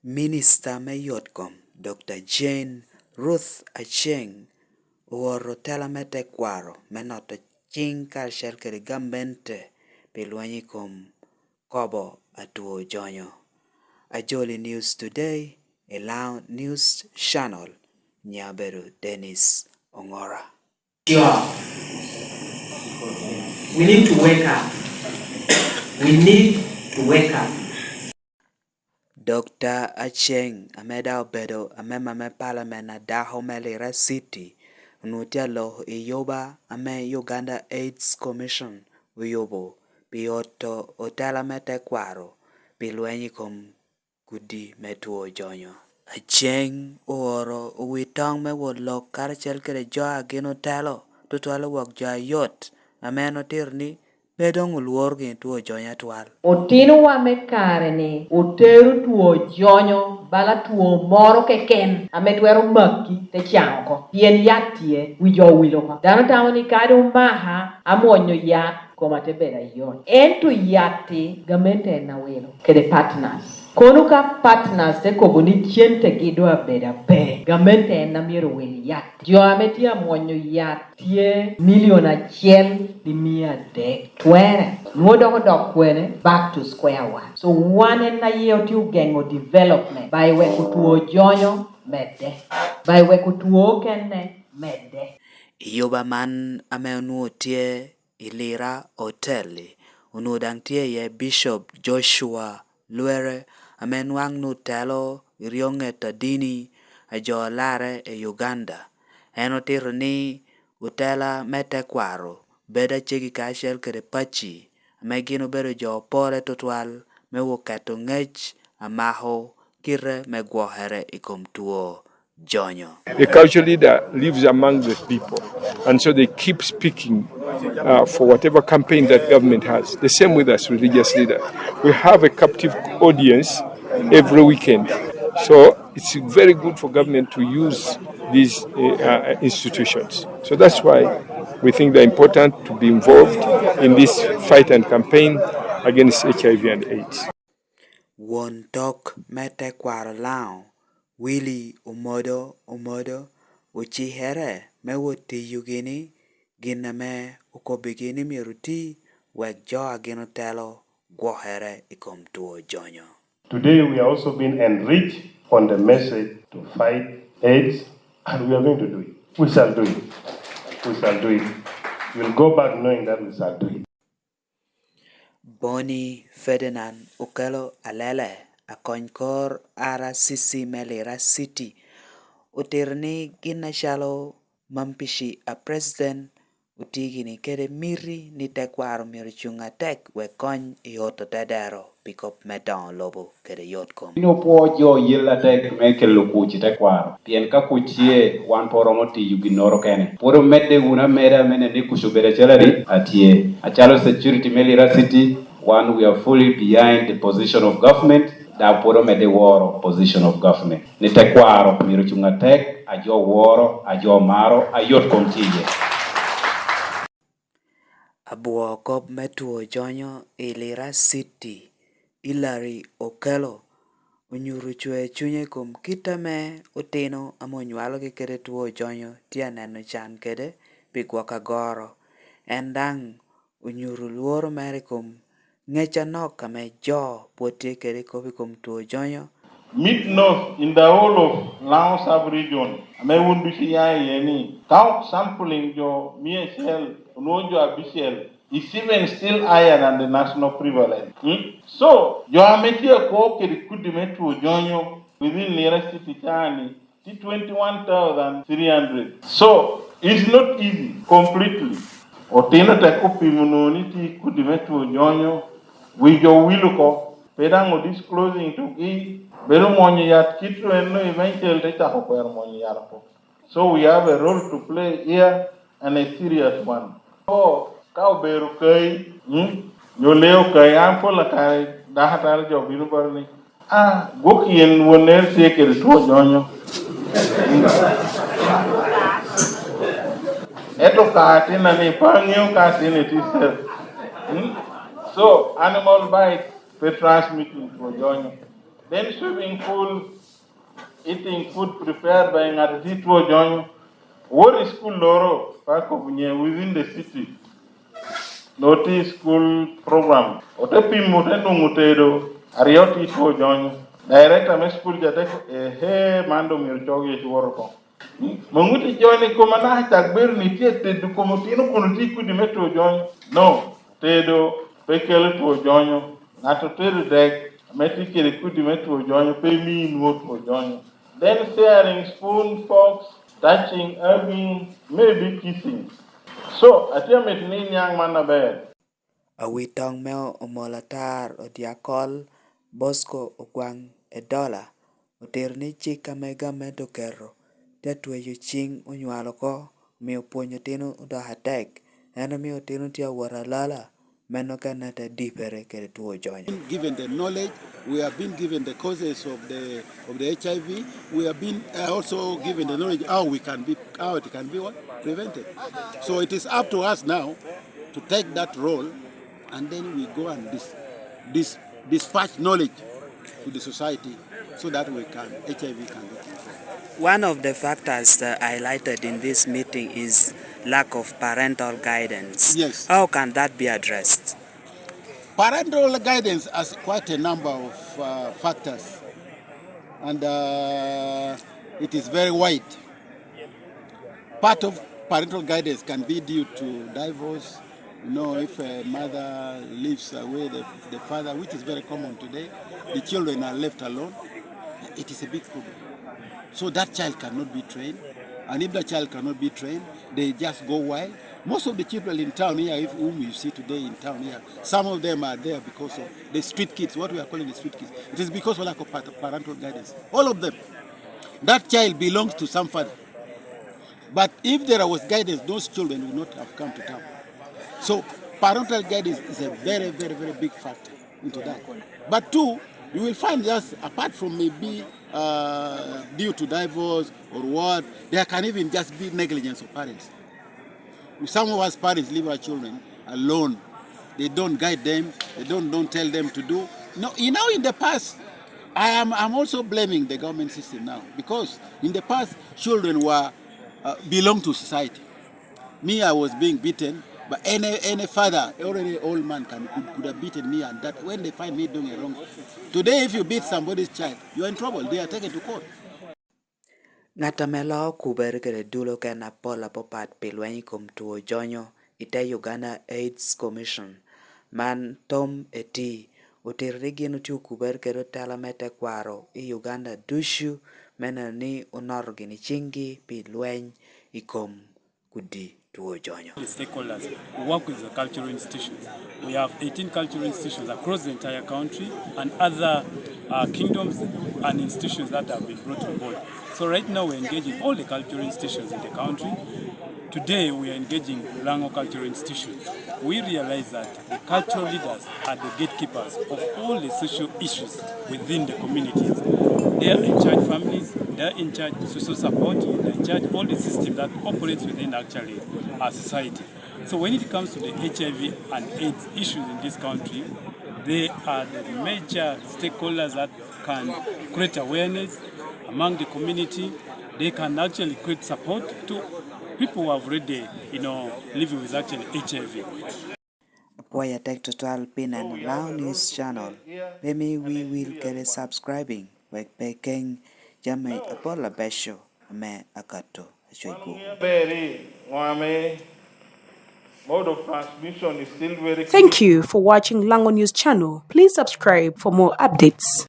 Minister Mayotkom Dr. Jane Ruth Acheng oro tela mete kwaro menoto ching karshel kere gambente pilwanyi kom kobo atuo jonyo. Ajoli News Today, a Loud News Channel, Nyaberu Dennis Ongora. Sure. We need to wake up. We need to wake up. Dr. Acheng ameda obedo amemame parliament na Dahomey Lira City unutia lo iyoba ame Uganda Aids Commission uyobo bioto otela mete kwaro bilwenyi kom kudi metuo jonyo. Acheng oro uitong me wodlok karchel kere jo agino telo tutwalo wak jo ayot ameno tirni bedong uluor gi tuo jonya twal. Otino wa mekare ni oteru tuo jonyo bala tuo moro keken ametwero maki te chanko yen yatie wijo wilo ko dano tamo ni kado maha amonyo yat koma te beda yon ento yati gamente na wilo kede partners kono ka partners te kogo ni chiente gidwa beda be gamente na miro wili yat jo ametia monyo yatie milion achiel di mia de twere nuodo dok kwene back to square one. So one na yeo tiu gengo development by we kutuo jonyo mede by we kutuo kene mede Yoba man ame unuotie Lira hoteli unudang tie ye Bishop Joshua Luere ame nwang nutelo irionge tadini ajo lare e Uganda enotir ni utela mete kwaro beda chegi kashel kere pachi ame gino bedo jo pore tutwal me wuketo ngech amaho kire me gwohere ikom tuo jonyo. A cultural leader lives among the people, and so they keep speaking for whatever campaign that government has. The same with us, religious leaders. We have a captive audience every weekend. So it's very good for government to use these institutions. So that's why we think they're important to be involved in this fight and campaign against HIV and AIDS. Won tok mete kwaro lao Willie Omodo uchi here me woti yugini gina me uko bigini miruti wek jo agino telo gwohere ikom tuo jonyo. Today we are also being enriched on the message to fight AIDS, and we are going to do it. We shall do it. We shall do it. We'll go back knowing that we shall do it. Boni Ferdinand Ukelo Alele akonkor ara sisi Melira City utirni gina shalo mampishi a president utigini kere miri ni tekwaro mirichunga tek we kony yoto tedero pikop medan lobo kere yotkom. Ino po jo yela tek meke lukuchi tekwaro tien ka kuchie wan poro moti yuginoro kene poro mede una mera mene ni kushubere chelari atie achalo security Melira City. One, we are fully behind the position of government. Da poro mede woro position of government. Ni tekwaro miruchunga tek ajo woro ajo maro ayot kontije. Abuo kop metuo jonyo Lira City Ilari Okelo unyuru chwe chunye kum kitame utino amonywalo kere tuo jonyo tia neno chan kede bigwa kagoro endang unyuru luoro mere kum ngecha nok kame jo pote kere kobi kum tuo jonyo. Mid north in the whole of Lango sub-region, I won't be any count sampling your MSL, Unojo Abishel, is even still higher than the national prevalence. So, your amateur co-operative could metro join you within Lira City Chani, 21,300. So, it's not easy completely. Otena Takopi Munoniti could metro join you with your Willuko, Pedango disclosing to E. So we have a role to play here and a serious one. Oh, cow beru kai, yo leo kai ampo la kai dahatar jo biru barni. Goki en woner seke to jonyo. Eto ka tina ni pangyo ka tini tisel. So animal bites they transmitting to join. Then swimming pool, eating food prepared by Ngatiti to join. What is school loro? Park of within the city. Notice school program. Otepi mutendo mutedo. Arioti to join. Director me school jate he mando mirchogi chuoroko. Manguti join ko mana takbir ni tiete du komutino kunuti kudi meto join. No, tedo pekel to join. Nato tedo dek meti kiri kudi meto join pe mi nuot to join. Then sharing spoon, forks, touching, hugging, maybe kissing. So, atiamet ni nyang mana bed. Awitong meo omolatar odiakol Bosco ogwang $1 oter ni chik amega medo kero tetweyo ching onywalo ko miyo puonyo tino udahatek eno miyo tino tia waralala meno kanata dipere kere tuo jonyo. Given the knowledge, we have been given the causes of the HIV. We have been also given the knowledge how it can be prevented. So it is up to us now to take that role, and then we go and dispatch knowledge to the society so that HIV can be controlled. One of the factors highlighted in this meeting is lack of parental guidance. Yes. How can that be addressed? Parental guidance has quite a number of factors, and it is very wide. Part of parental guidance can be due to divorce. You know, if a mother lives away the father, which is very common today, the children are left alone. It is a big problem. So that child cannot be trained, and if the child cannot be trained, they just go wild. Most of the children in town here, whom you see today in town here, some of them are there because of the street kids, what we are calling the street kids. It is because of lack of parental guidance. All of them. That child belongs to some father. But if there was guidance, those children would not have come to town. So parental guidance is a very, very, very big factor into that. But two, you will find just apart from maybe due to divorce or what, there can even just be negligence of parents. Some of us parents leave our children alone. They don't guide them. They don't tell them to do. No, you know, in the past, I'm also blaming the government system now, because in the past, children were belong to society. Me, I was being beaten, but any father or any old man could have beaten me, and that when they find me doing a wrong. Today, if you beat somebody's child, you're in trouble. They are taken to court. Ngatamelo kuber kere dulo kena pola popat pilwenyi kum tuo jonyo ite Uganda Aids Commission man tom eti utirigi nutiu kuber kere talamete kwaro I Uganda dushu mena ni unorgi ni chingi pilwenyi ikom kudi tuo jonyo. Stakeholders who work with the cultural institutions. We have 18 cultural institutions across the entire country and other kingdoms and institutions that have been brought on board. So right now we're engaging all the cultural institutions in the country. Today we are engaging Lango cultural institutions. We realize that the cultural leaders are the gatekeepers of all the social issues within the communities. They are in charge families, they are in charge social support, they are in charge all the system that operates within actually our society. So when it comes to the HIV and AIDS issues in this country, they are the major stakeholders that can create awareness among the community. They can actually create support to people who have already, living with actually HIV. Poya tek total pin and Lao News channel. Maybe we will get subscribing. Wek pekeng jame apola besho ame akato achwego. Mode of transmission is still very. Thank you for watching Lango News channel. Please subscribe for more updates.